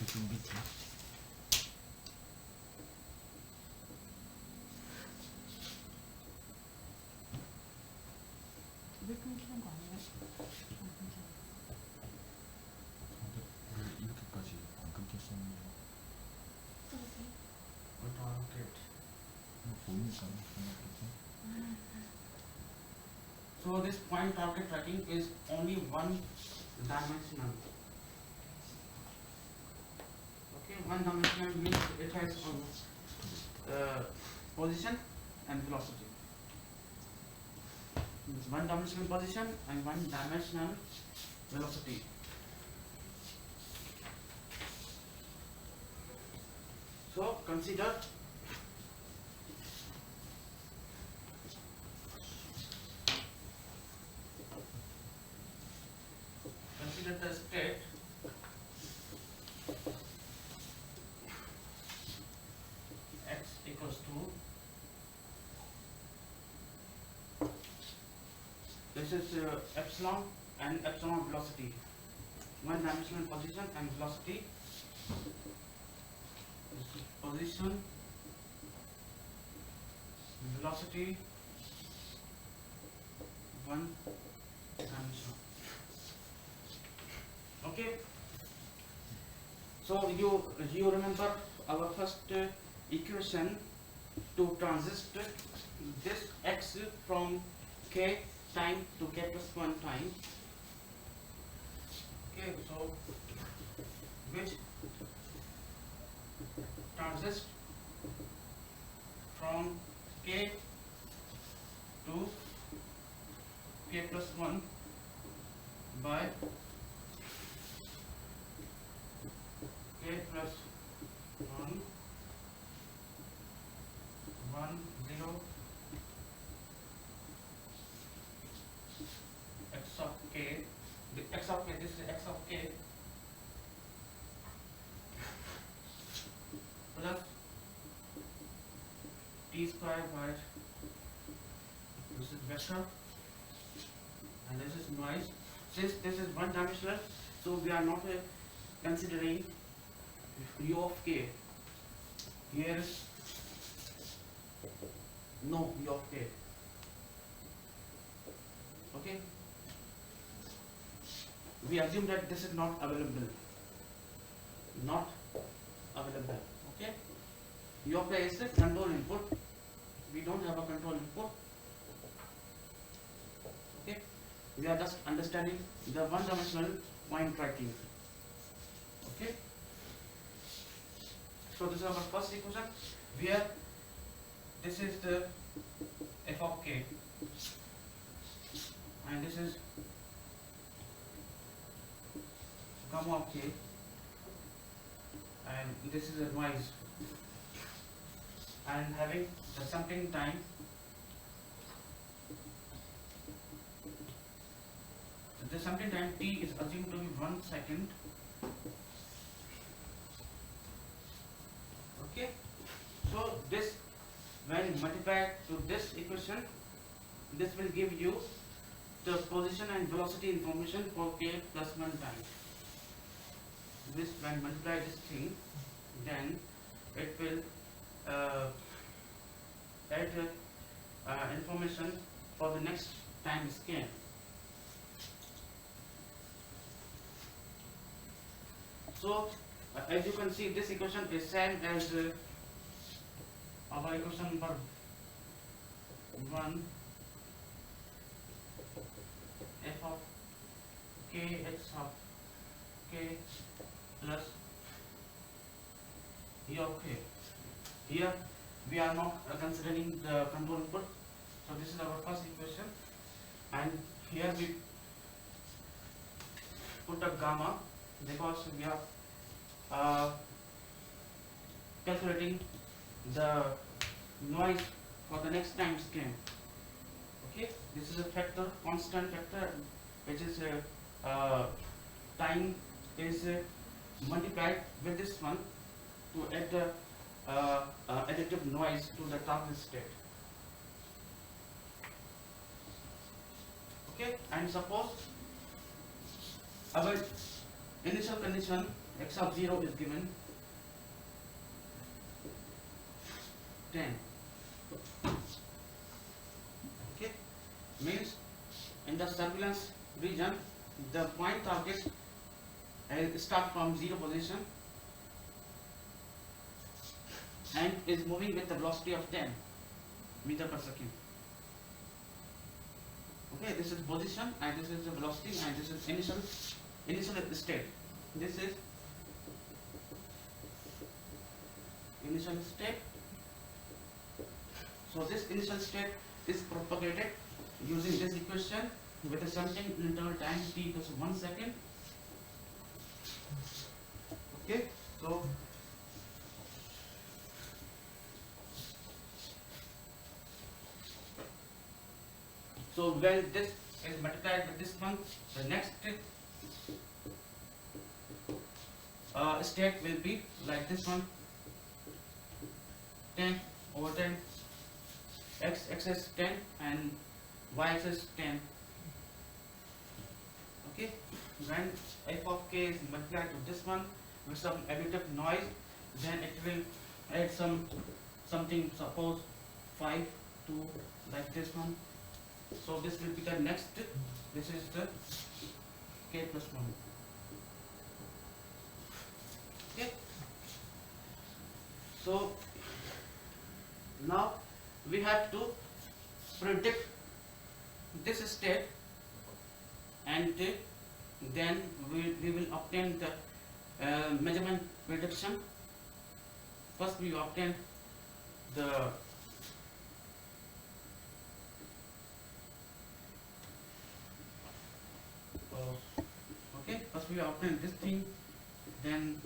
좀 밑에. 왜 끊기는 거 아니에요? 근데 원래 이렇게까지 안 끊겼었는데. 이거 보이니까 끊겼지. So this point target tracking is only one dimensional. Okay, one dimensional means it has position and velocity. Means one dimensional position and one dimensional velocity. So consider the state x equals to, this is epsilon and epsilon velocity, one dimensional position and velocity. This is position, velocity, one dimensional. Okay, so you remember our first equation to transist this x from k time to k plus 1 time. Okay, so which transist from k to k plus 1 by k plus 1 1 0 x of k, the x of k, this is x of k plus t square by, this is vector and this is noise. Since this is one dimensional, so we are not considering u of k. Here is no u of k. Okay, we assume that this is not available. Okay, u of k is the control input. We don't have a control input. Okay, we are just understanding the one dimensional point tracking. Okay, so this is our first equation where this is the f of k and this is gamma of k and this is a noise, and having the sampling time the sampling time t is assumed to be 1 second. Okay, so this when multiplied to this equation, this will give you the position and velocity information for k plus 1 time. This when multiply this thing, then it will add information for the next time scan. So as you can see, this equation is same as our equation number 1, f of k x of k plus e of k. Here we are not considering the control input, so this is our first equation, and here we put a gamma because we are calculating the noise for the next time scan. Okay, this is a factor, constant factor, which is time is multiplied with this one to add the additive noise to the target state. Okay, and suppose our initial condition x of 0 is given 10. Okay, means in the surveillance region the point target start from 0 position and is moving with the velocity of 10 meter per second. Okay, this is position and this is the velocity and this is initial state. This is initial state. So this initial state is propagated using this equation with a sampling interval time t equals 1 second. Okay, so when this is multiplied with this one, the next state will be like this one, 10 over 10, x axis 10 and y axis 10. Okay, when f of k is multiplied with this one with some additive noise, then it will add something, suppose 5 to like this one. So this will be the next, this is the k plus 1. Okay, so now we have to predict this state and then we will obtain the measurement prediction. First we obtain the okay, first we obtain this thing, then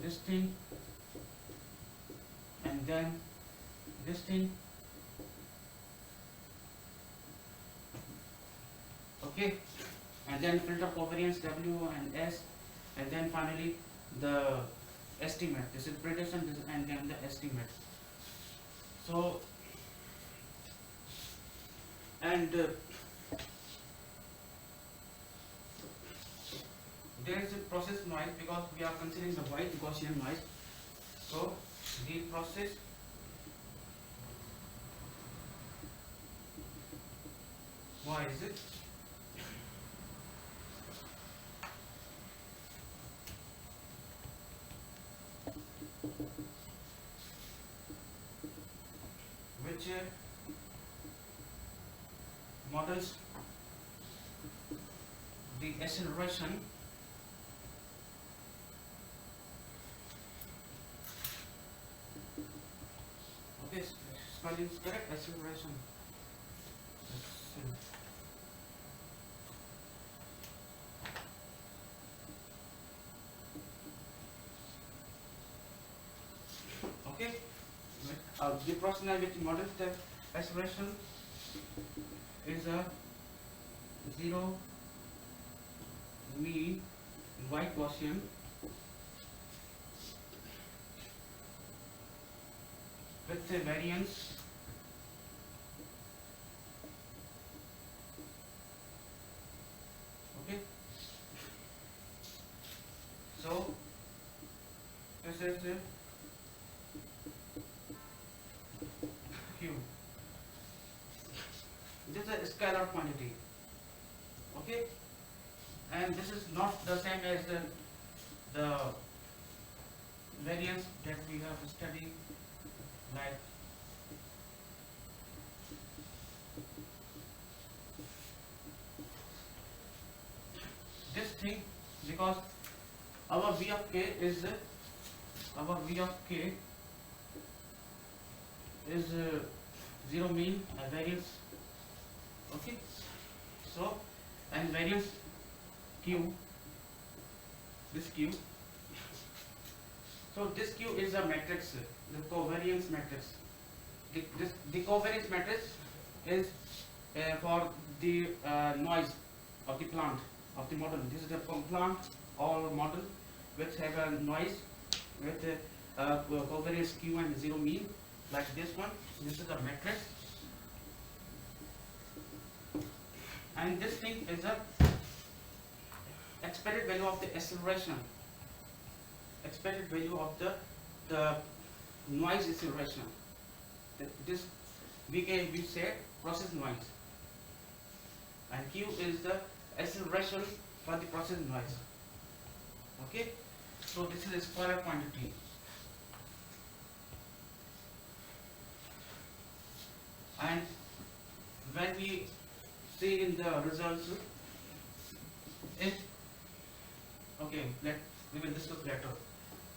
this thing, and then this thing. Okay, and then filter covariance W and S, and then finally the estimate. This is prediction, this is, and then the estimate. So and there is a process noise because we are considering the white Gaussian noise. So the process noise which models the acceleration okay, spelling is correct, acceleration. Okay, the process which models the acceleration is a 0 mean white Gaussian with a variance okay. So this is Q. This is a scalar quantity. Okay, and this is not the same as the variance that we have studied, like this thing, because our V of k is 0 mean variance. Okay, so and variance Q, this Q. So this Q is a matrix, the covariance matrix. The covariance matrix is for the noise of the plant, of the model. This is the plant or model which have a noise with covariance Q and 0 mean, like this one. This is a matrix, and this thing is a expected value of the acceleration. expected value of the noise acceleration. This we say process noise, and Q is the acceleration for the process noise. Okay, so this is a scalar quantity. And when we see in the results, if okay, we will discuss later.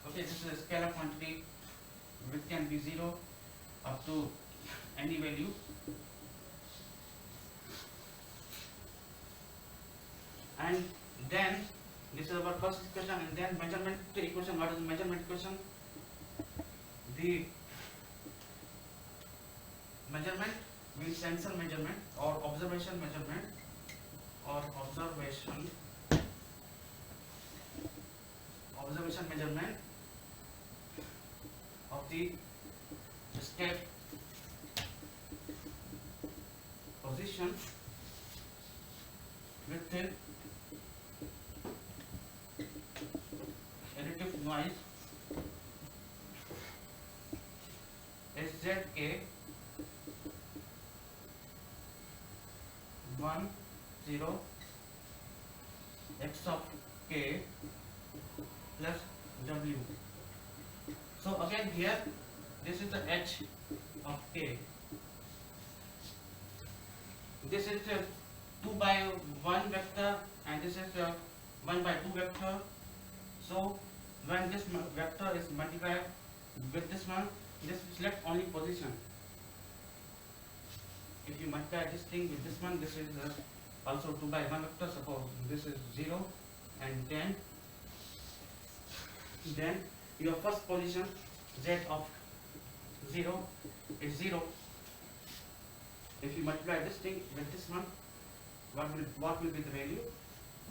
Okay, this is a scalar quantity which can be 0 up to any value. And then this is our first equation, and then measurement equation. What is the measurement equation? The measurement means sensor measurement or observation measurement measurement of the state position within additive noise SZA 1 0 x of k plus w. So again here this is the h of k. This is the 2 by 1 vector, and this is the 1 by 2 vector. So when this vector is multiplied with this one, this select only position. If you multiply this thing with this one, this is also 2 by 1 vector. Suppose this is 0 and 10. Then your first position z of 0 is 0. If you multiply this thing with this one, what will be the value?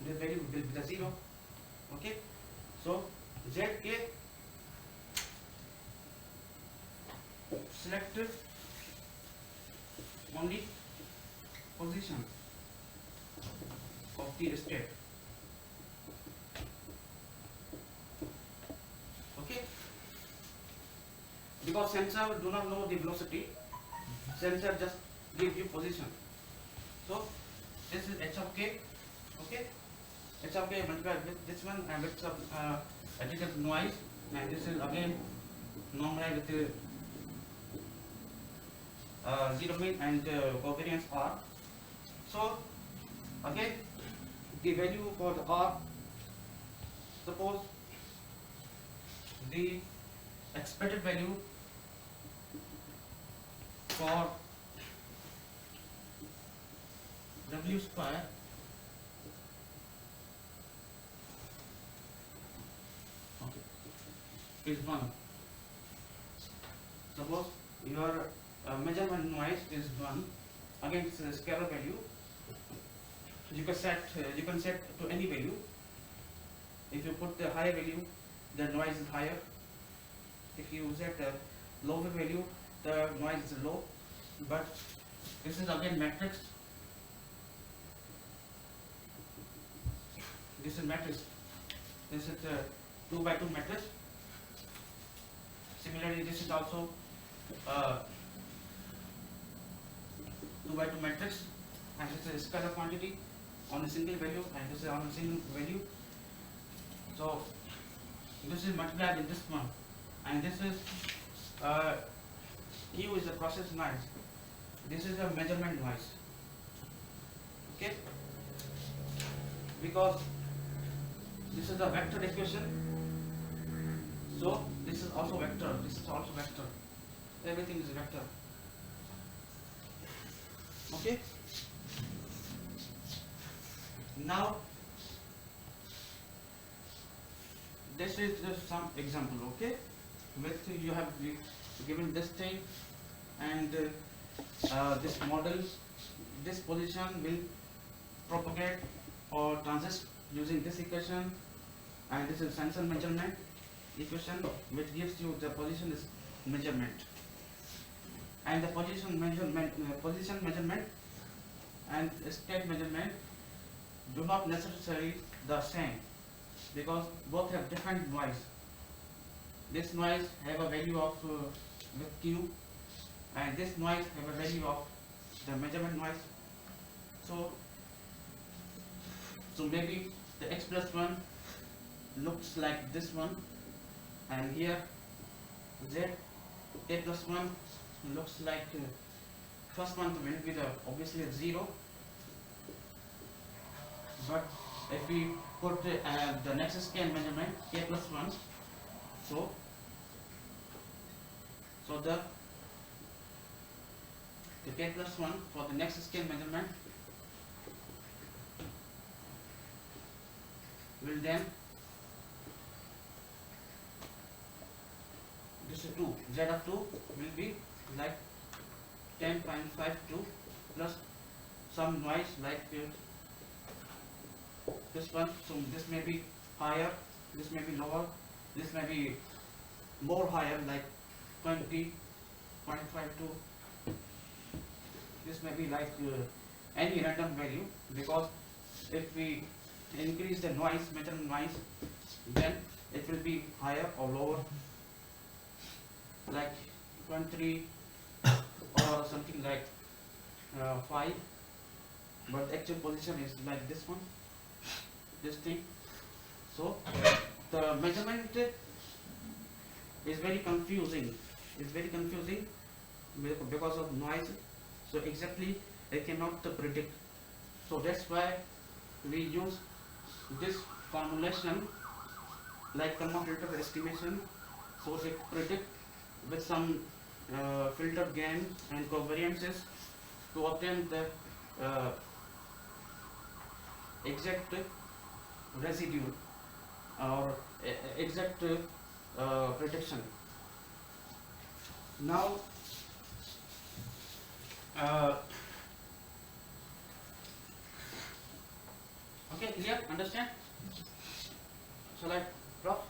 The value will be the 0. Okay, so zk selected only position of the state. Okay, because sensor do not know the velocity, sensor just give you position. So this is h of k. Okay, h of k multiplied with this one and with some additive noise, and this is again normalized with the 0 mean and covariance r. So again the value for the r, suppose the expected value for w square is 1. Suppose your measurement noise is 1. Again, it's a scalar value. You can set to any value. If you put the higher value, the noise is higher. If you set a lower value, the noise is low. But this is again matrix. This is matrix. This is a 2 by 2 matrix. Similarly, this is also 2 by 2 matrix, and this is a scalar quantity on a single value, and this is on a single value. So this is multiplied with this one, and this is Q is the process noise. This is the measurement noise. Okay, because this is the vector equation, so this is also vector. This is also vector. Everything is vector. Okay. Now this is just some example. Okay, with you have given this thing, and this model, this position will propagate or transist using this equation, and this is sensor measurement equation, which gives you the position is measurement, and the position measurement and state measurement do not necessarily the same, because both have different noise. this noise have a value of with Q, and this noise have a value of the measurement noise. So maybe the x plus 1 looks like this one, and here z k plus 1 looks like first one will be the obviously 0, but if we put the next scale measurement k plus 1, so the k plus 1 for the next scale measurement will then, this is 2, z of 2 will be like 10.52 plus some noise like this one. So this may be higher, this may be lower, this may be more higher like 20.52, this may be like any random value, because if we increase the noise, measurement noise, then it will be higher or lower, like 23 or something like 5, but the actual position is like this one, this thing. So the measurement is very confusing. It's very confusing because of noise. So exactly I cannot predict. So that's why we use this formulation like Kalman filter estimation. So it predict with some filter gain and covariances to obtain the exact residue or exact prediction. Now okay, clear? Understand? Shall I drop?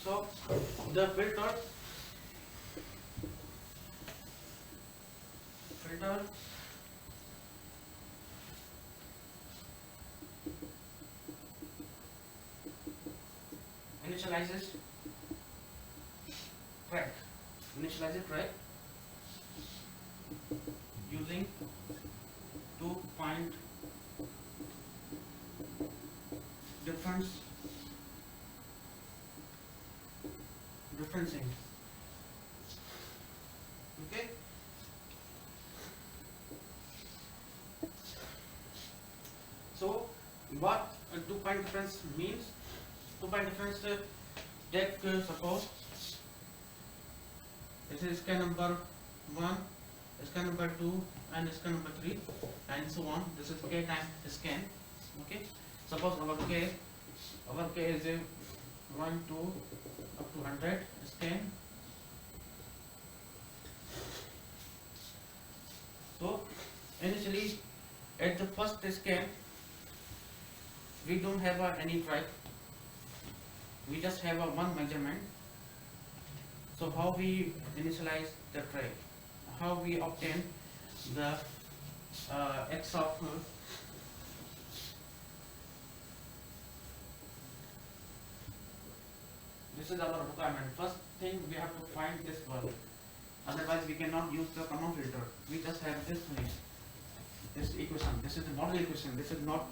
So the filter initializes track using 2-point differencing. Okay. So what a 2-point difference means? 2-point difference, take suppose this is scan number 1, scan number 2, and scan number 3, and so on. This is k time scan. Okay. Suppose our k is 1, 2 up to 100 scan. So initially at the first scan we don't have any track, we just have one measurement. So how we initialize the track, how we obtain the x of this is our requirement. First thing we have to find this one, otherwise we cannot use the Kalman filter. We just have this equation. This is the model equation. This is not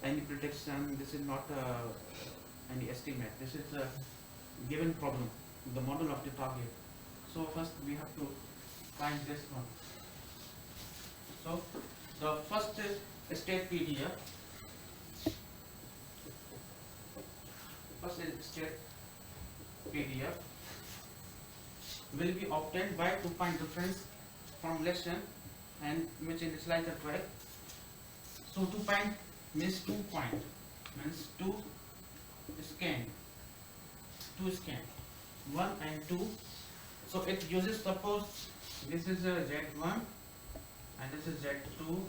any prediction. This is not any estimate. This is a given problem. the model of the target. So first we have to find this one. So the first state PDF, first state PDF will be obtained by 2-point difference formulation and which initialize the track. So 2-point means 2 point means 2 scan, 1 and 2. So it uses, suppose this is a Z1 and this is Z2,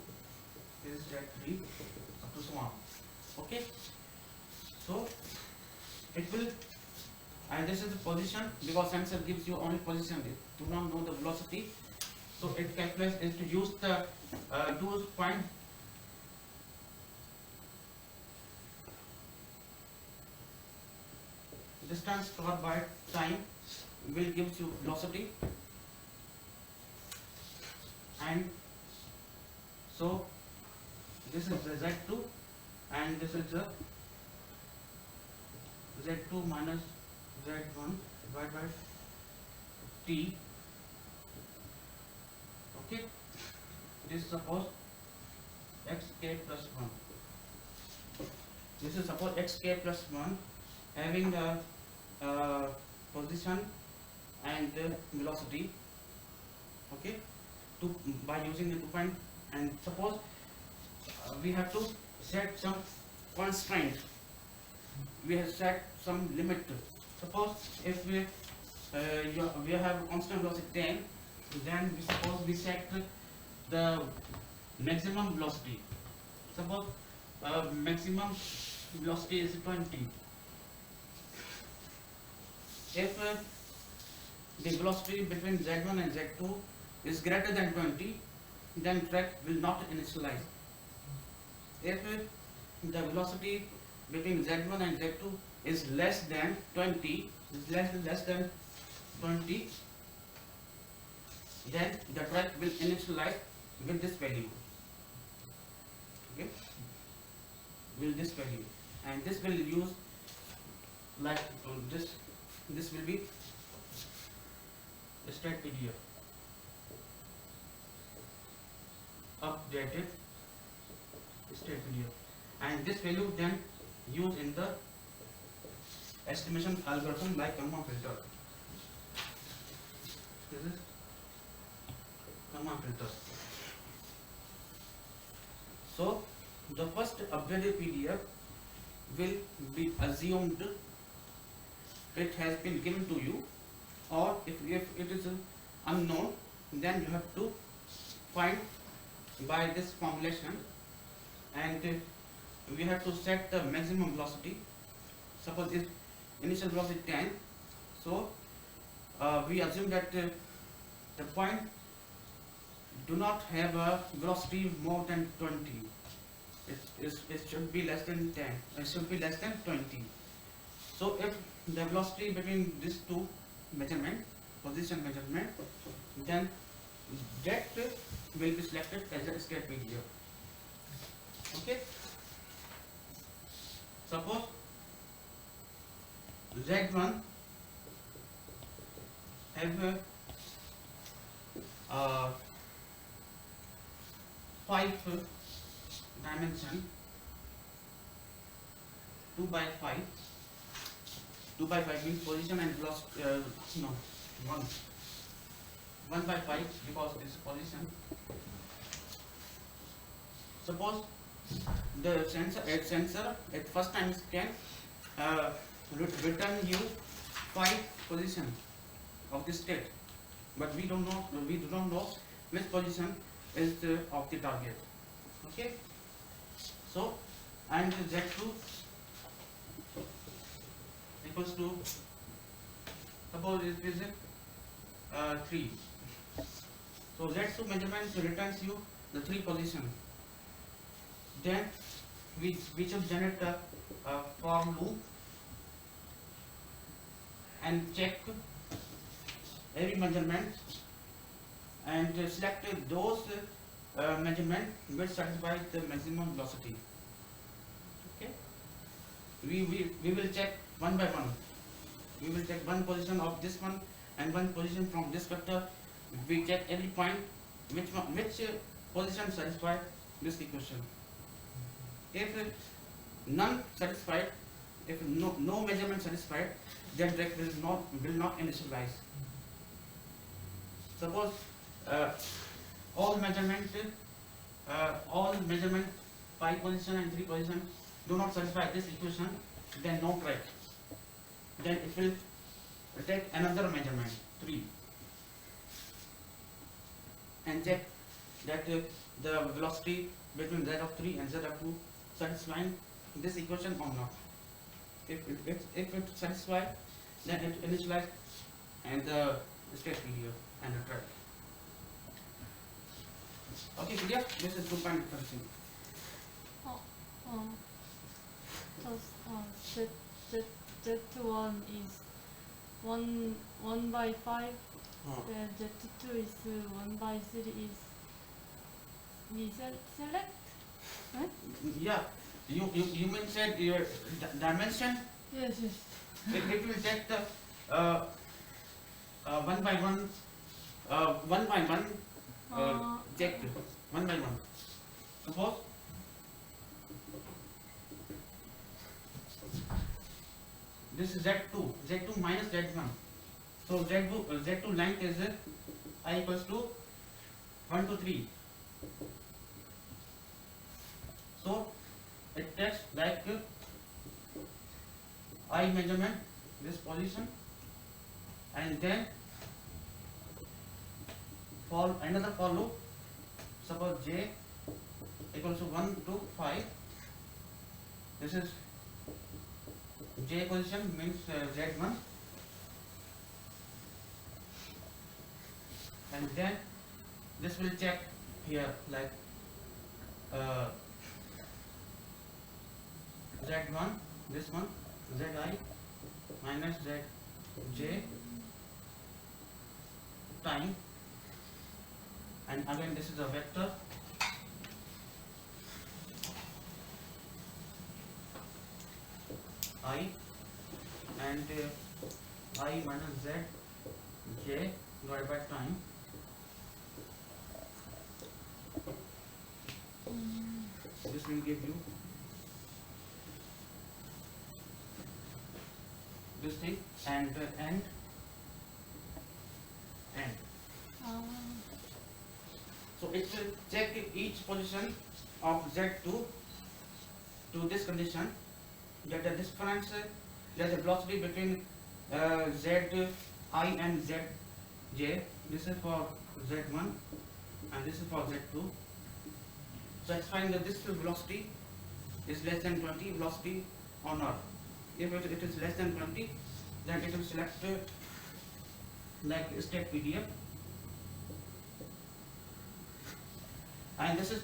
this is Z3 up to so on. Okay, so it will, and this is the position, because sensor gives you only position, it do not know the velocity. So it calculates, is to use the 2-point distance covered by time will give you velocity, and so this is the Z2 and this is the Z2 minus Z1 divided by T. Okay, this is suppose xk plus 1. This is suppose xk plus 1 having the position and velocity. Okay, by using the 2-point, and suppose we have to set some constraint, we have set some limit. Suppose if we have a constant velocity 10, then we suppose we set the maximum velocity. Suppose maximum velocity is 20. If the velocity between Z1 and Z2 is greater than 20, then track will not initialize. If the velocity between Z1 and Z2 is less than 20, then the track will initialize with this value. Okay, with this value, and this will use like this. This will be state PDF updated state PDF, and this value then used in the estimation algorithm like Kalman filter. This is Kalman filter. So the first updated PDF will be assumed it has been given to you, or if it is unknown, then you have to find by this formulation, and we have to set the maximum velocity. Suppose if initial velocity 10, so we assume that the point do not have a velocity more than 20. It should be less than 10. It should be less than 20. So if the velocity between these two measurement, position measurement, then that will be selected as a state PDF. Okay. Suppose Z1 have 5 dimension, 2 by 5. 2 by 5 means position and velocity, no, 1 by 5 because this is position. Suppose the sensor at first time can return you 5 position of the state, but we do not know which position is of the target. Okay, so and Z2 equals to, suppose it is 3. So Z2 measurement returns you the 3 position. Then we should generate a for loop and check every measurement and select those measurement which satisfy the maximum velocity. Okay, we will check one by one. we will take one position of this one and one position from this vector. We check every point which position satisfy this equation. If none satisfied, if no measurement satisfied, then that will not initialize. Suppose all measurement 5 position and 3 position do not satisfy this equation, then no track. Then it will take another measurement 3 and check that the velocity between z of 3 and z of 2 satisfying this equation or not. If it satisfies, then it initialize and the state period and the track. Okay, clear? This is 2.13. Z1 is 1 by 5, and Z2 is 1 by 3 is we select? Right? Yeah, you mean said your dimension. Yes. It will take the 1 by 1 check 1 by 1. Suppose this is Z2 minus Z1. So Z2 length is I equals to 1 to 3. So it takes like I measurement this position and then for another for loop. Suppose J equals to 1 to 5. This is J position means Z1, and then this will check here like Z1, this one Zi minus Zj time, and again this is a vector. I and I minus Z J divided by time. This will give you this thing and end. So it will check each position of Z2 to this condition, that the difference, that the velocity between Zi and Zj, this is for Z1 and this is for Z2. Satisfying that this velocity is less than 20 velocity or not. If it is less than 20, then it will select like state PDF, and this is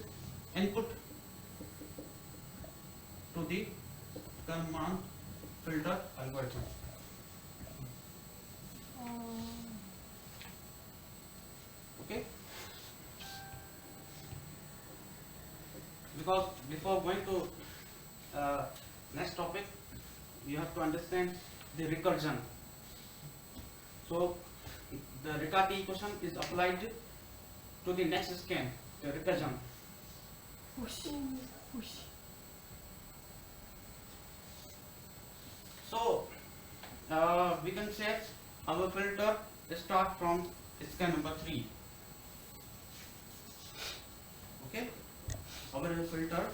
input to the command filter algorithm. Okay, because before going to next topic, you have to understand the recursion. So the Riccati equation is applied to the next scan, the recursion. So we can say our filter start from scan number 3. Okay, our filter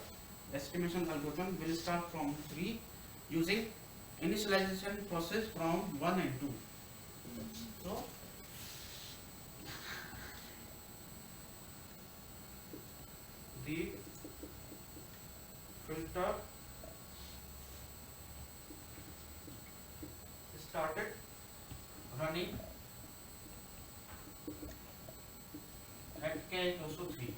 estimation algorithm will start from 3 using initialization process from 1 and 2. So the filter started running at k equals to 3.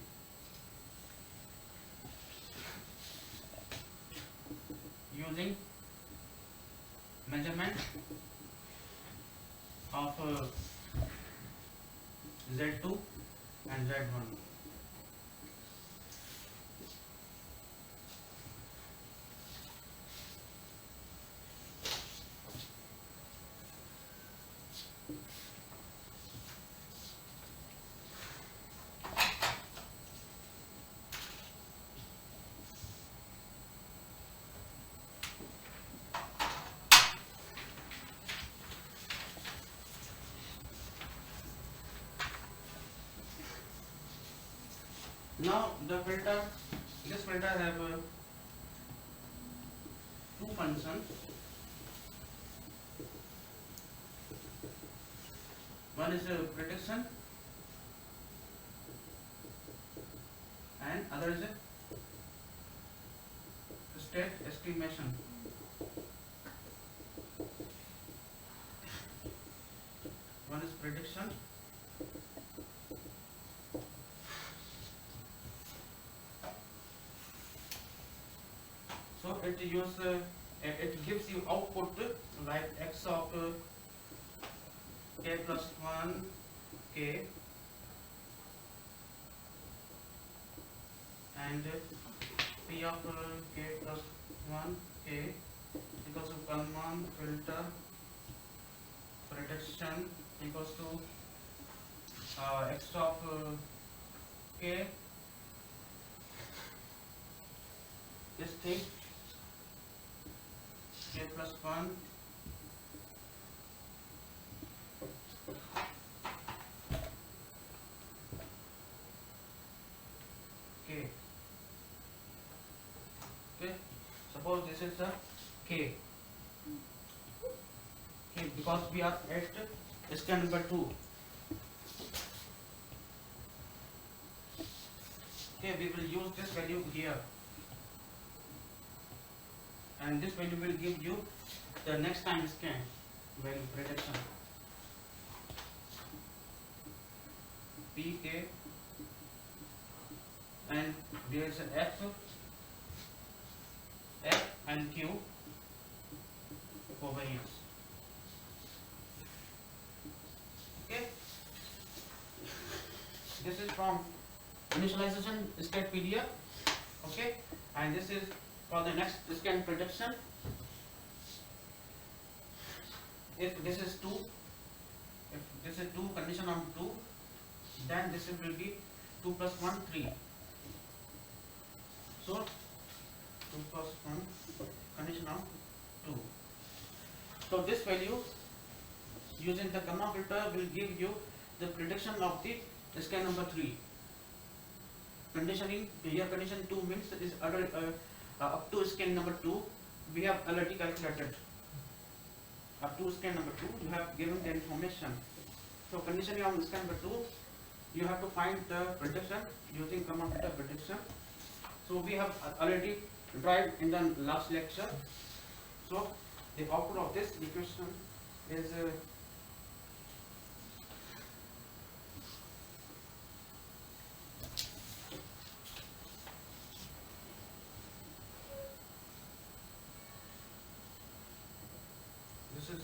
Using measurement of Z2 and Z1. Now the filter, this filter have two functions. One is prediction and other is state estimation. One is prediction so it gives you output like x of k plus 1 k and p of k plus 1 k equals to Kalman filter prediction equals to x of k, this thing k plus 1 k. Okay, suppose this is a k. Okay, because we are at scan number 2. Okay, we will use this value here, and this value will give you the next time scan value prediction. Pk and there is an f and q covariance. Okay, this is from initialization StatPedia. Okay, and this is for the next scan prediction. If this is 2, if this is 2, condition on 2, then this will be 2 plus 1 3. So 2 plus 1 condition on 2. So this value using the Kalman filter will give you the prediction of the scan number 3. Conditioning here, condition 2 means is up to scan number 2 we have already calculated. Up to scan number 2 you have given the information. So conditioning on scan number 2 you have to find the prediction using Kalman filter prediction. So we have already tried in the last lecture. So the output of this equation is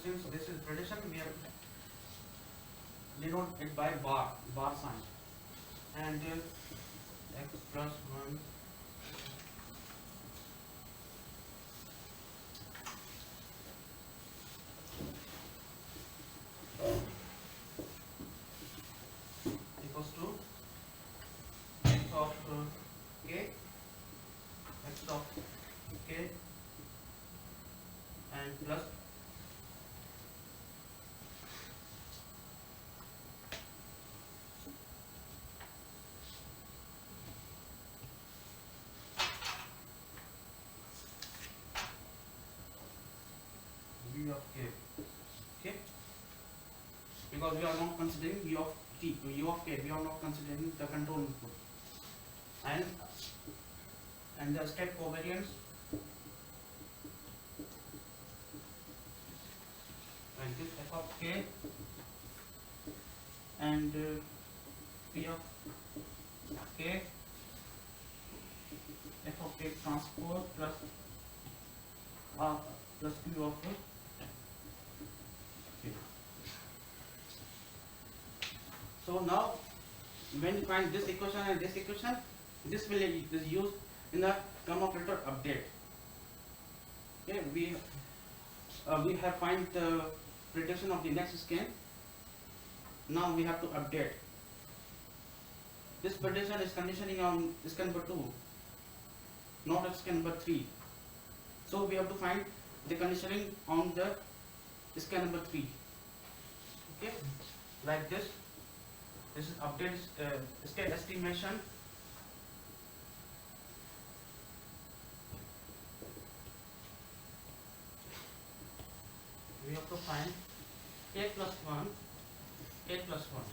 since this is prediction, we have denote it by bar sign, and x plus 1 equals to x of k, x of k and plus v of k. Okay, because we are not considering u of t, u of k, we are not considering the control input, and the state covariance like this f of k and p of k, f of k transpose plus plus q of k. So now when you find this equation and this equation, this will is used in the Kalman filter update. Okay, we have find the prediction of the next scan. Now we have to update. This prediction is conditioning on scan number 2, not on scan number 3. So we have to find the conditioning on the scan number 3. Okay, like this. This is update state estimation have to find k plus 1, k plus 1.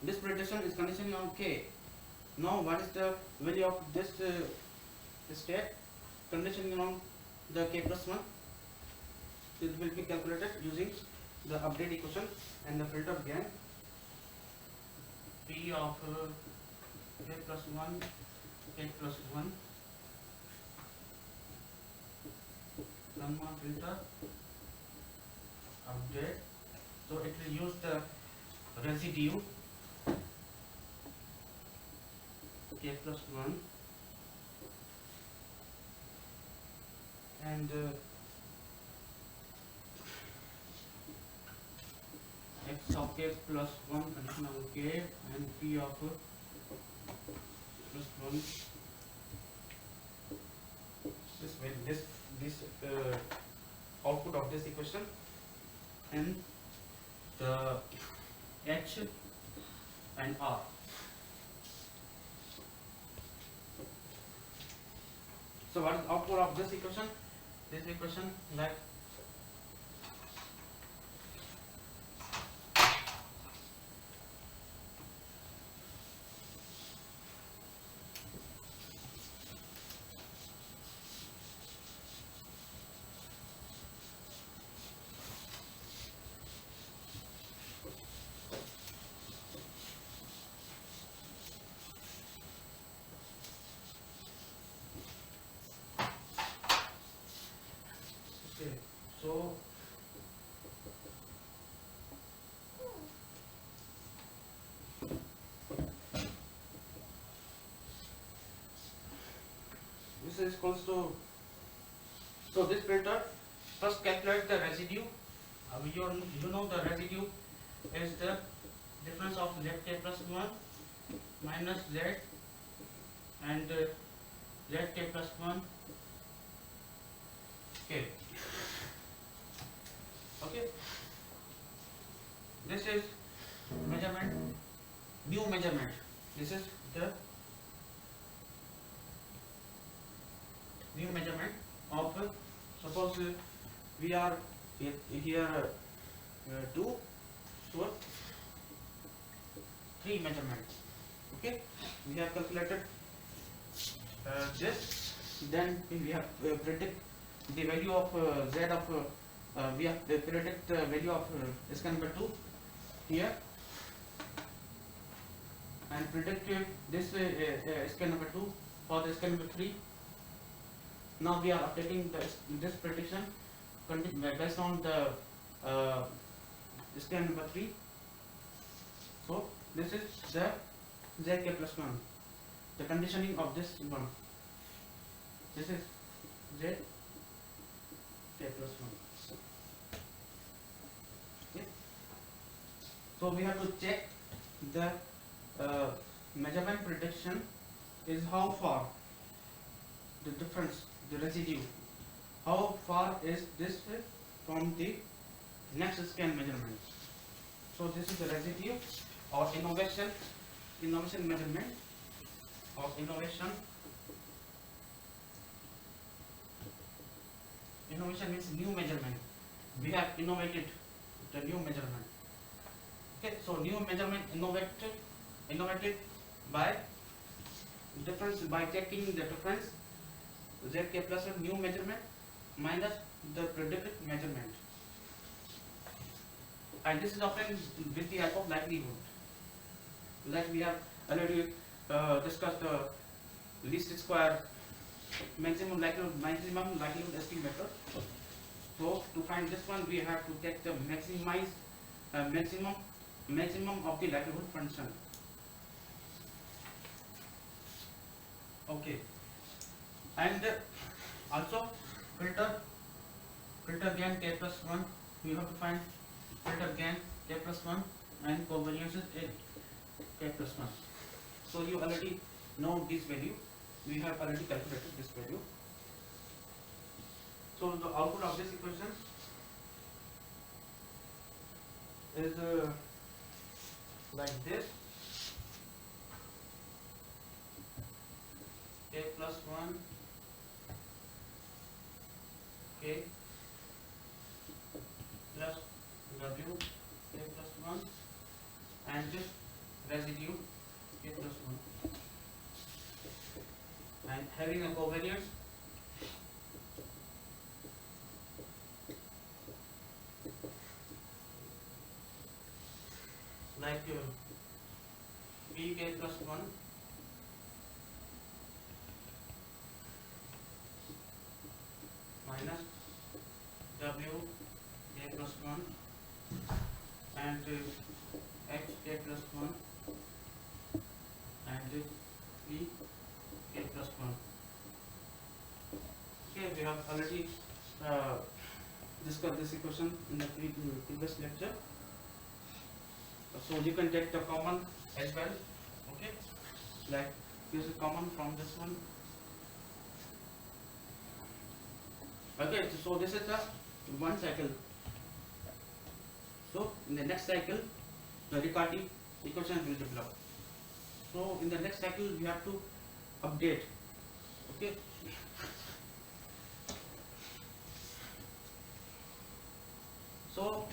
This prediction is conditioning on k. Now what is the value of this state? Conditioning on the k plus 1. It will be calculated using the update equation and the filter gain p of k plus 1, k plus 1, gamma filter update. So it will use the residue k plus 1 and x of k plus 1 condition on k and p of plus 1. This output of this equation and the h and r. So what is the output of this equation? This equation like so this is equals to, so this filter first calculate the residue. You know the residue is the difference of zk plus 1 minus z and zk plus 1 k. Okay, this is measurement, new measurement. This is the new measurement of, suppose we are here 2, so 3 measurements. Okay, we have calculated this, then we have predict the value of z of we have predict the value of scan number 2 here and predict this scan number 2 for the scan number 3. Now we are updating this prediction based on the scan number 3. So this is the zk plus 1, the conditioning of this one. This is zk plus 1. So we have to check the measurement prediction is how far the difference, the residue, how far is this from the next scan measurement. So this is the residue or innovation measurement or innovation means new measurement. We have innovated the new measurement. Okay, so new measurement innovated by difference, by checking the difference zk plus 1 new measurement minus the predicted measurement, and this is often with the help of likelihood. Like we have already discussed the least square maximum likelihood estimator. So to find this one, we have to take the maximum of the likelihood function. Okay, and also filter gain k plus 1. We have to find filter gain k plus 1 and covariance is k plus 1. So you already know this value. We have already calculated this value. So the output of this equation is like this: k plus 1 k plus w k plus 1 and this residue k plus 1 and having a covariance like b k plus 1 minus w k plus 1 and h k plus 1 and v k plus 1. Okay, we have already discussed this equation in the previous lecture. So you can take the common as well. Okay, like this is common from this one. Okay, so this is the one cycle. So in the next cycle, the Riccati equation will develop. So in the next cycle, we have to update. Okay. So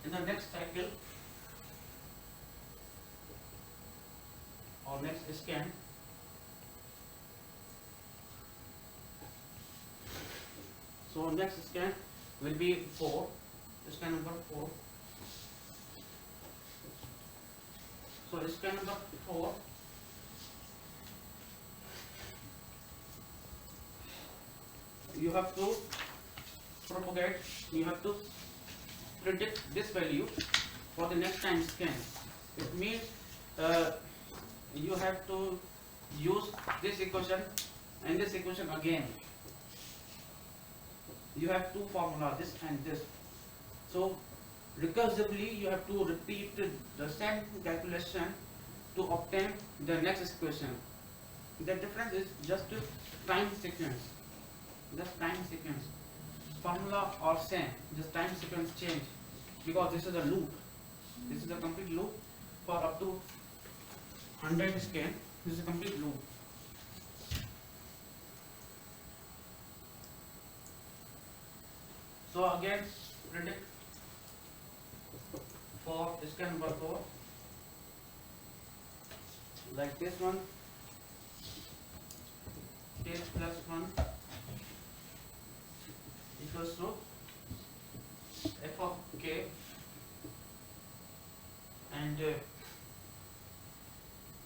in the next cycle or next scan, so next scan will be 4, scan number 4. So scan number 4, you have to propagate, you have to predict this value for the next time scan. It means you have to use this equation and this equation again. You have two formula, this and this. So recursively you have to repeat the same calculation to obtain the next equation. The difference is just time sequence. Just time sequence. Formula are same, just time sequence change, because this is a loop. This is a complete loop for up to 100 scan. This is a complete loop. So again, predict for scan number 4, like this one, k plus 1 equals to f of k and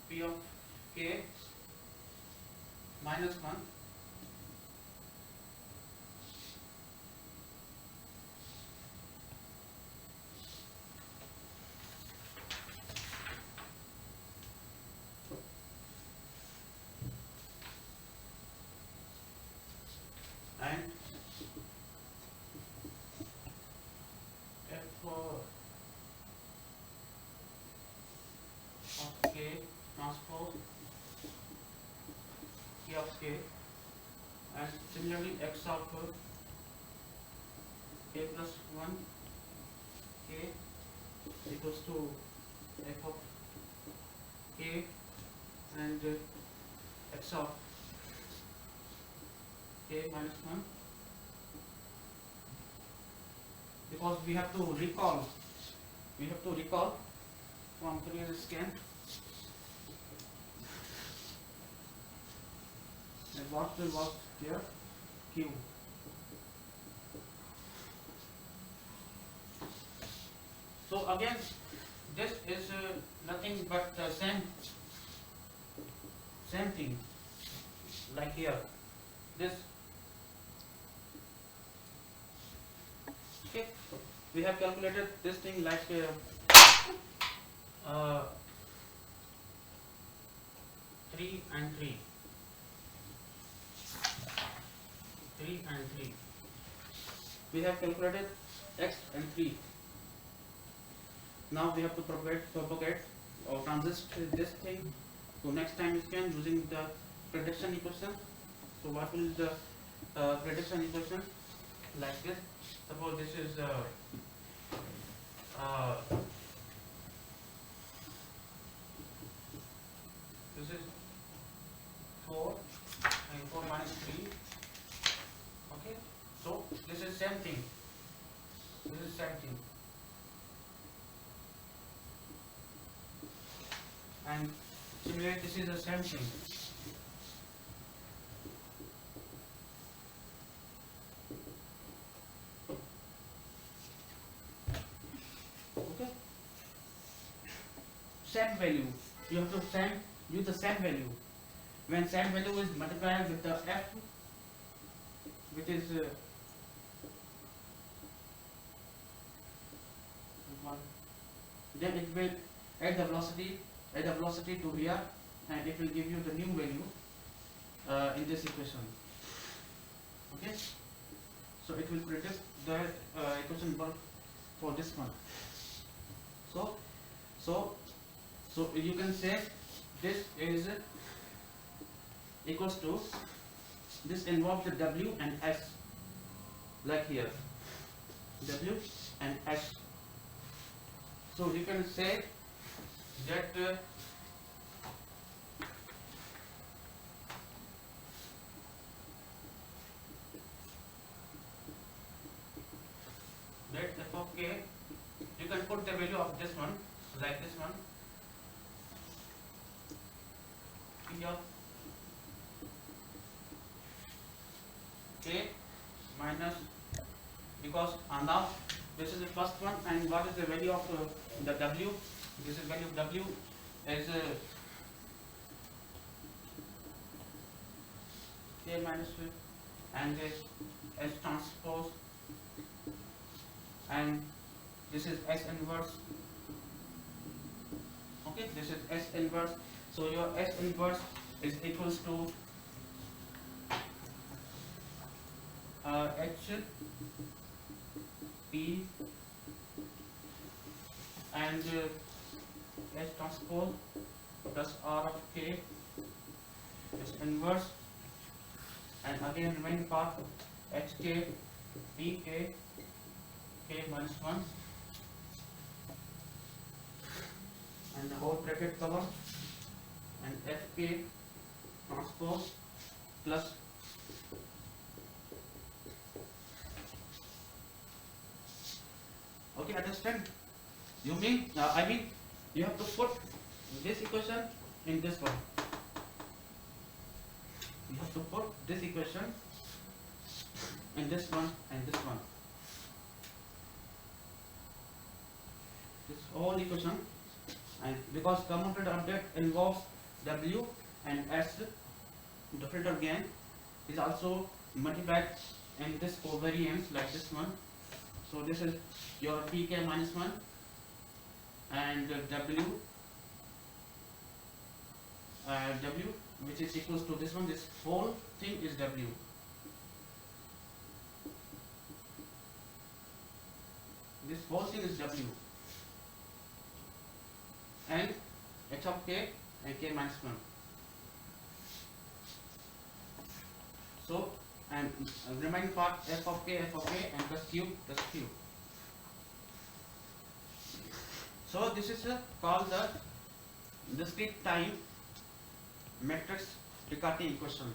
p of k minus 1 and f of k transpose k of k and similarly x of k plus 1 k equals to f of k and x of k minus 1, because we have to recall from previous scan and what was here, q. So again, this is nothing but the same thing, like here, this. Okay, we have calculated this thing like 3 and 3. 3 and 3. We have calculated x and 3. Now we have to propagate or transist this thing to next time scan using the prediction equation. So what will the prediction equation? Like this. Suppose this is this is 4 and 4 minus 3 So this is same thing. This is same thing. And similarly, this is the same thing. Okay. Same value. You have to use the same value. When same value is multiplied with the f, which is 1, then it will add the velocity to here, and it will give you the new value in this equation. Okay. So it will predict the equation bulk for this one. So you can say this is equals to, this involves the w and s, like here, w and s. So you can say that f of k, you can put the value of this one, like this one, p of k minus, because now this is the first one, and what is the value of the w? This is value of w is k minus 2, and s transpose, and this is s inverse. Okay, this is s inverse. So your s inverse is equals to h p and h transpose plus r of k is inverse, and again remaining part hk pk k minus 1, and the whole bracket cover, and fk transpose plus okay, understand? You mean I mean you have to put this equation in this one. You have to put this equation in this one and this one. This whole equation, and because common filter update involves w and s, the filter gain is also multiplied in this covariance like this one. So this is your pk minus 1 and w which is equals to this one. This whole thing is w. This whole thing is w, and h of k and k minus 1. So and remaining part f of k and plus q. So this is called the discrete time matrix Riccati equation.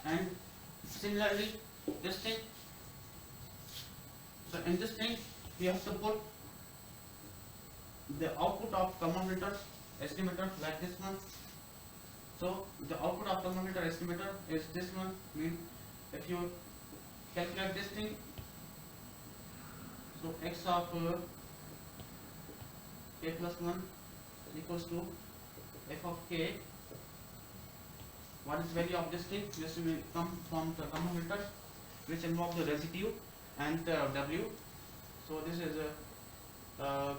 And similarly this thing, so in this thing we have to put the output of common filter estimator like this one. So the output of common filter estimator is this one. Mean if you calculate this thing, so x of k plus 1 equals to f of k. What is value of this thing? This will come from the common filter, which involves the residue and w. So this is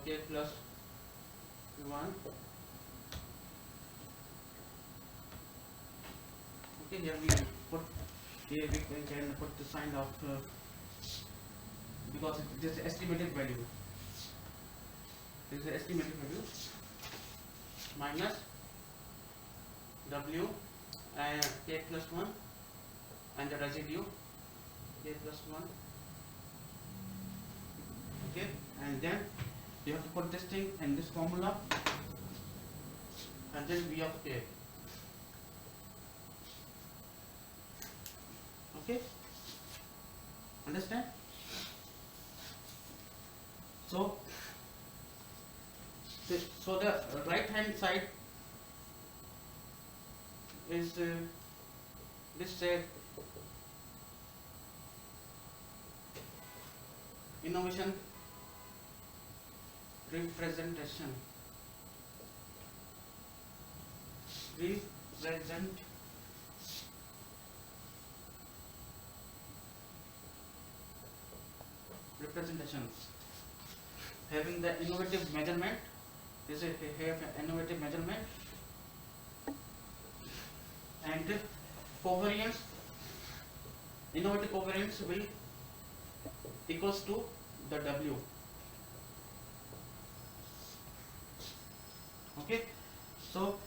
k plus 1. Okay, here we can put the sign of because it is estimated value. This is the estimated value minus w and k plus 1 and the residue k plus 1. Okay, and then you have to put this thing in this formula, and then V of A. Okay, understand? So the right hand side is this innovation representation. Representations having the innovative measurement. This is have an innovative measurement, and covariance. Innovative covariance will equals to the W. Okay, so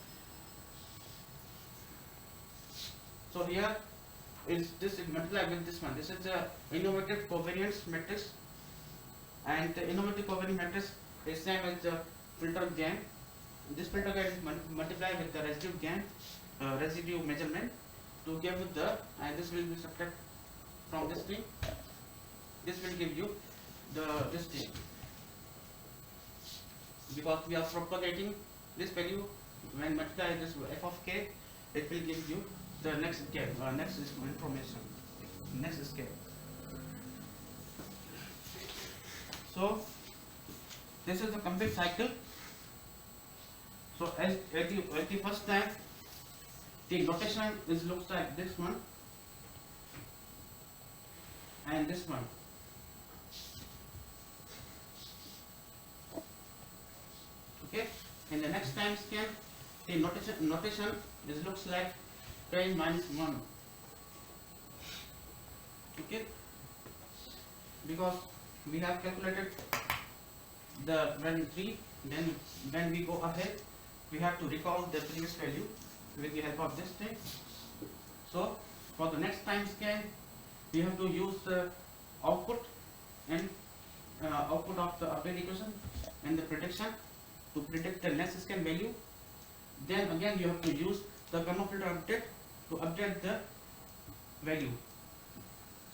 here is this is multiplied with this one. This is the innovative covariance matrix, and the innovative covariance matrix is same as the filter gain. This filter gain is multiplied with the residue gain, residue measurement to give the, and this will be subtract from this thing. This will give you this thing, because we are propagating this value. When multiply this f of k, it will give you the next scale, next information, next scale. So this is the complete cycle. So at the first time, the notation is looks like this one and this one. Okay. In the next time scan, the notation is looks like 10 minus 1. Okay. Because we have calculated the value 3, then when we go ahead, we have to recall the previous value with the help of this thing. So for the next time scan, we have to use the output and output of the update equation and the prediction to predict the next scan value. Then again you have to use the gamma filter update to update the value.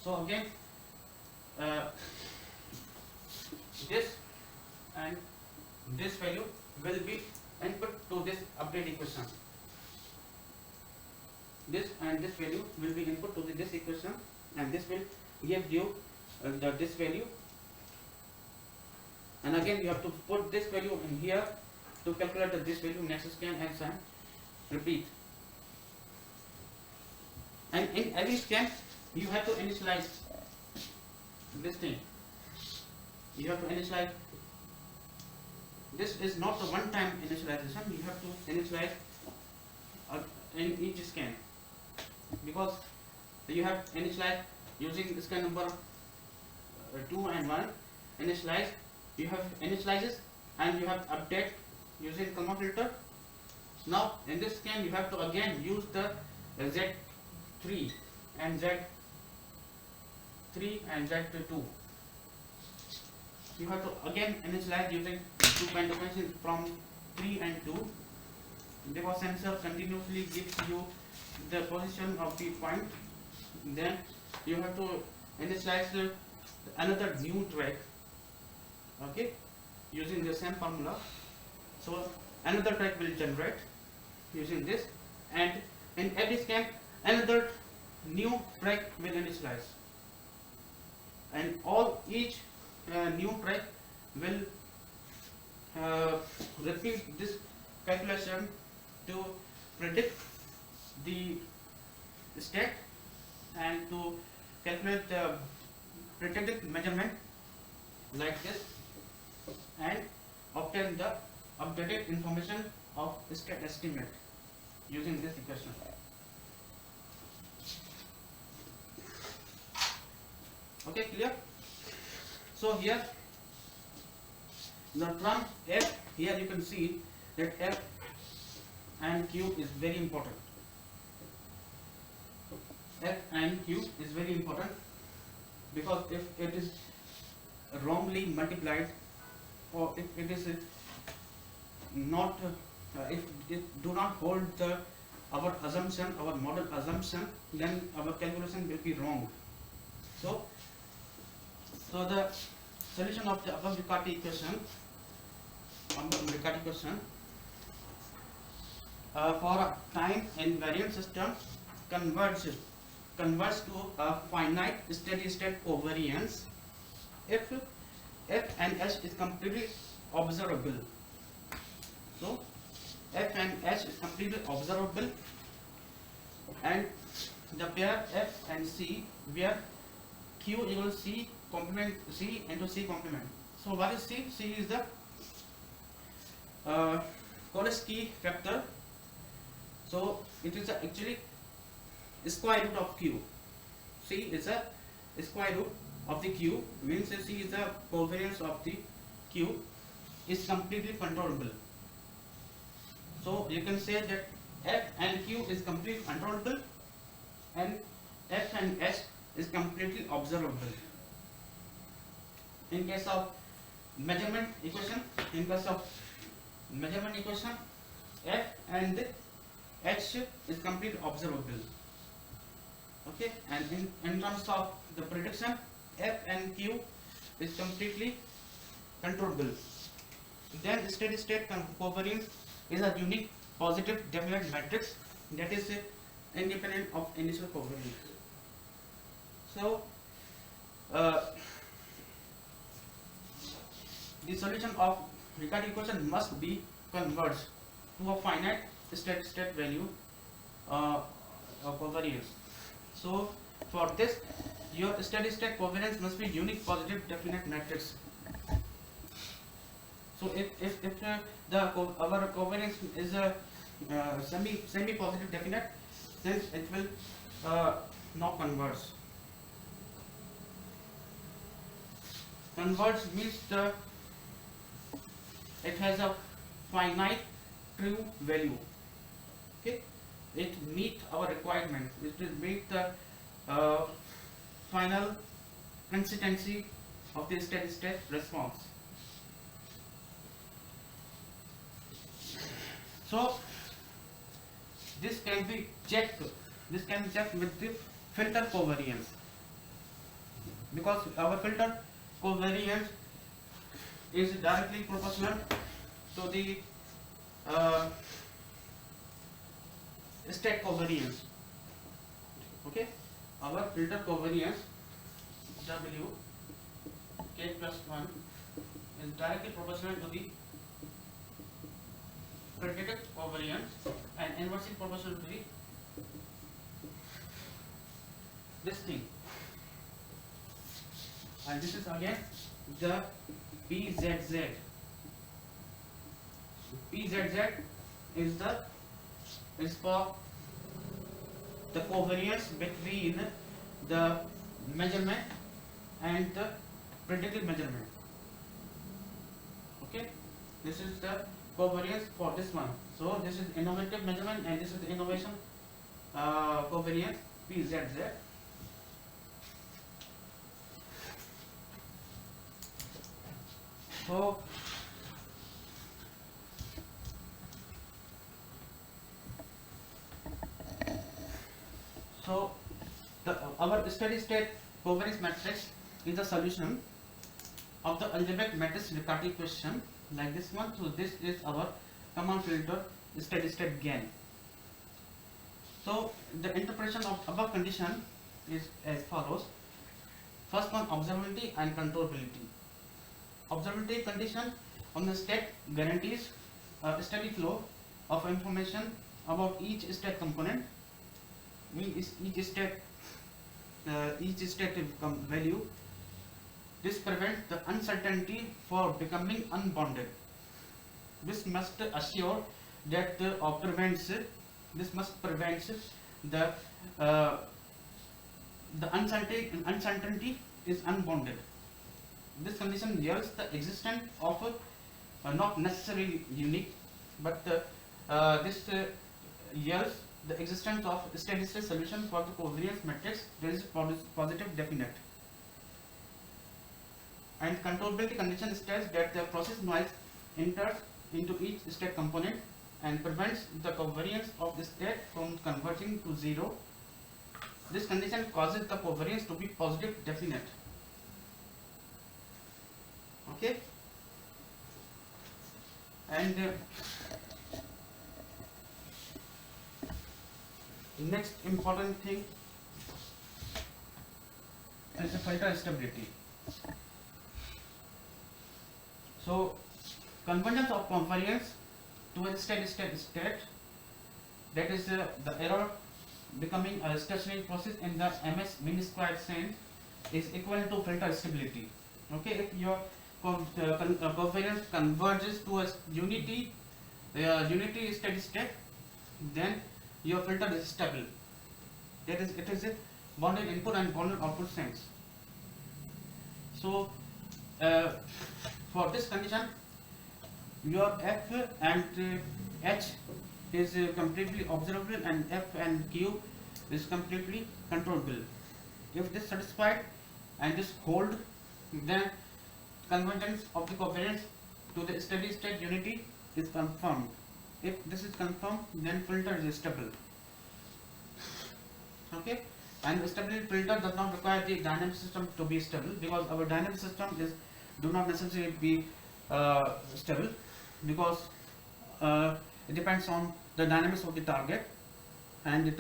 So again this and this value will be input to this update equation. This and this value will be input to this equation, and this will give you this value. And again you have to put this value in here to calculate this value next scan and so repeat. And in every scan you have to initialize this thing. You have to initialize. This is not the one-time initialization. You have to initialize in each scan, because you have initialized using scan number 2 and 1. Initialize. You have initializes and you have update using gamma filter. Now in this scan you have to again use the Z3 and Z3 and Z2. You have to again initialize using 2 point definition from 3 and 2, because sensor continuously gives you the position of the point. Then you have to initialize another new track, okay, using the same formula. So another track will generate using this, and in every scan another new track will initialize, and each new track will repeat this calculation to predict the state and to calculate the predicted measurement like this, and obtain the updated information of state estimate using this equation. Okay, clear? So here the term F, here you can see that F and Q is very important. F and Q is very important, because if it is wrongly multiplied, or if it is not if it do not hold the our assumption, our model assumption, then our calculation will be wrong. So the solution of the above Riccati equation for a time invariant system converges to a finite steady state covariance if f and h is completely observable. So f and h is completely observable, and the pair f and c where q equals c complement c into c complement. So what is c? C is the Cholesky factor. So it is actually square root of q. C is a square root of the q, means c is the covariance of the q is completely controllable. So you can say that f and q is completely controllable and f and h is completely observable. In case of measurement equation, f and h is completely observable. Okay, and in terms of the prediction, f and q is completely controllable. Then steady state covariance is a unique positive definite matrix that is independent of initial covariance. So the solution of Riccati equation must be converged to a finite steady state value of covariance. So for this, your steady state covariance must be unique positive definite matrix. So if our covariance is a semi positive definite, then it will not converge. Converge means it has a finite true value. Okay, it meet our requirement. It will meet the final consistency of the steady state response. So this can be checked. This can be checked with the filter covariance, because our filter covariance is directly proportional to the state covariance. Okay, our filter covariance W k plus 1 is directly proportional to the predicted covariance and inversely proportional to the this thing. And this is again the PZZ. PZZ is for the covariance between the measurement and the predicted measurement. Okay, this is the covariance for this one. So this is innovative measurement and this is the innovation covariance PZZ. So our steady state covariance matrix is the solution of the algebraic matrix Riccati equation like this one. So this is our common filter steady state gain. So the interpretation of above condition is as follows. First one, observability and controllability. Observability condition on the state guarantees a steady flow of information about each state component. Means each state value. This prevents the uncertainty for becoming unbounded. This must assure that prevents the uncertainty is unbounded. This condition yields the existence of not necessarily unique, but this yields the existence of steady state solution for the covariance matrix that is positive definite. And controllability condition states that the process noise enters into each state component and prevents the covariance of the state from converging to zero. This condition causes the covariance to be positive definite. Okay. And next important thing is the filter stability. So convergence of covariance to a steady state, that is the error becoming a stationary process in the ms mean squared sense, is equivalent to filter stability. Okay, if your covariance converges to a unity steady state, then your filter is stable. That is, it is a bounded input and bounded output sense. So for this condition, your f and h is completely observable and f and q is completely controllable. If this satisfied and this hold, then convergence of the covariance to the steady state unity is confirmed. If this is confirmed, then filter is stable. Okay, and stability filter does not require the dynamic system to be stable, because our dynamic system do not necessarily be stable, because it depends on the dynamics of the target, and the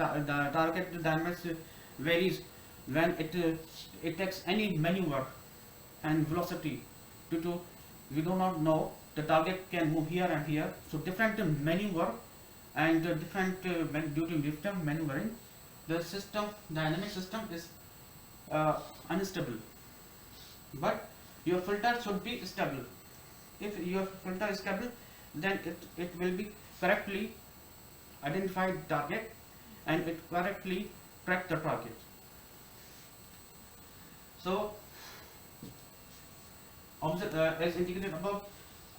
target dynamics varies when it takes any maneuver and velocity, due to we do not know the target can move here and here. So different maneuver and different due to different maneuvering, the dynamic system is unstable. But your filter should be stable. If your filter is stable, then it will be correctly identify target and it correctly track the target. So as indicated above,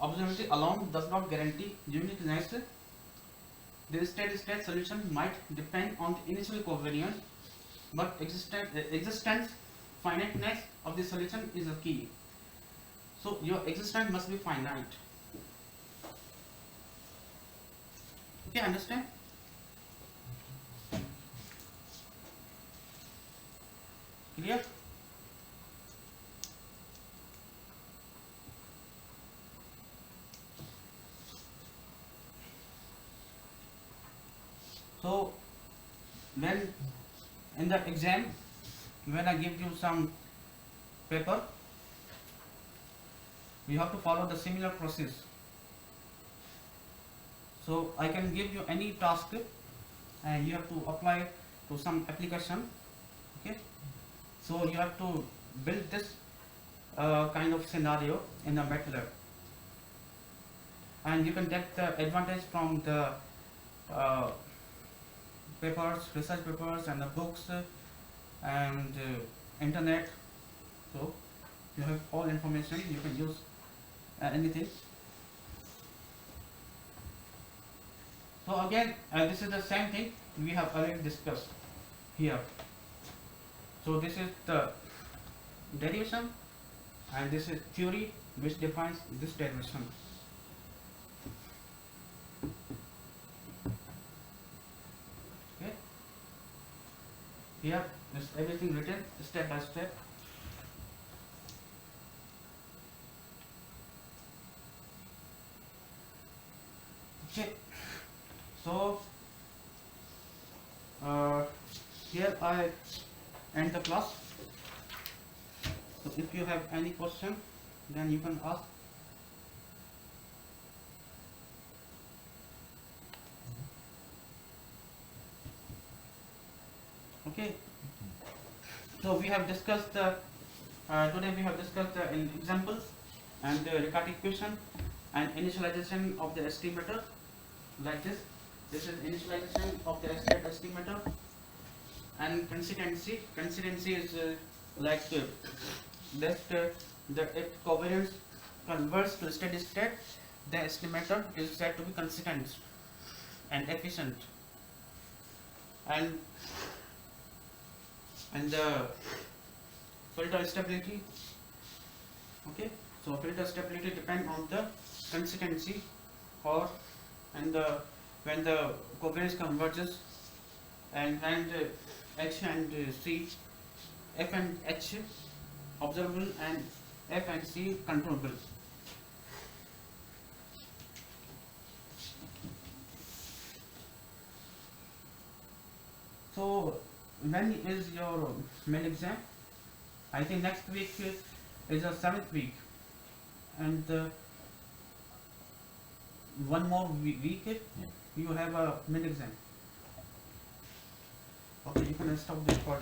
observability alone does not guarantee uniqueness. The steady state solution might depend on the initial covariance, but existence finiteness of the solution is a key. So your existence must be finite. Okay, understand? Clear? So when in the exam, when I give you some paper, you have to follow the similar process. So I can give you any task and you have to apply to some application. Okay, so you have to build this kind of scenario in a MATLAB, and you can get the advantage from the papers, research papers and the books and internet. So you have all information, you can use anything. So again, this is the same thing we have already discussed here. So this is the derivation and this is theory which defines this derivation. Okay. Here is everything written step by step. Okay. So here I end the class. So if you have any question, then you can ask. Okay. So we have discussed today we have discussed examples and Riccati equation and initialization of the estimator, like this. This is initialization of the state estimator. And consistency. Consistency is like that the if covariance converts to steady state, the estimator is said to be consistent and efficient. And the filter stability. Okay, so filter stability depend on the consistency or and the when the covariance converges and when the H and C, F and H observable and F and C controllable. So when is your main exam? I think next week is the 7th week, and one more week you have a mid exam. Okay, you can stop the recording.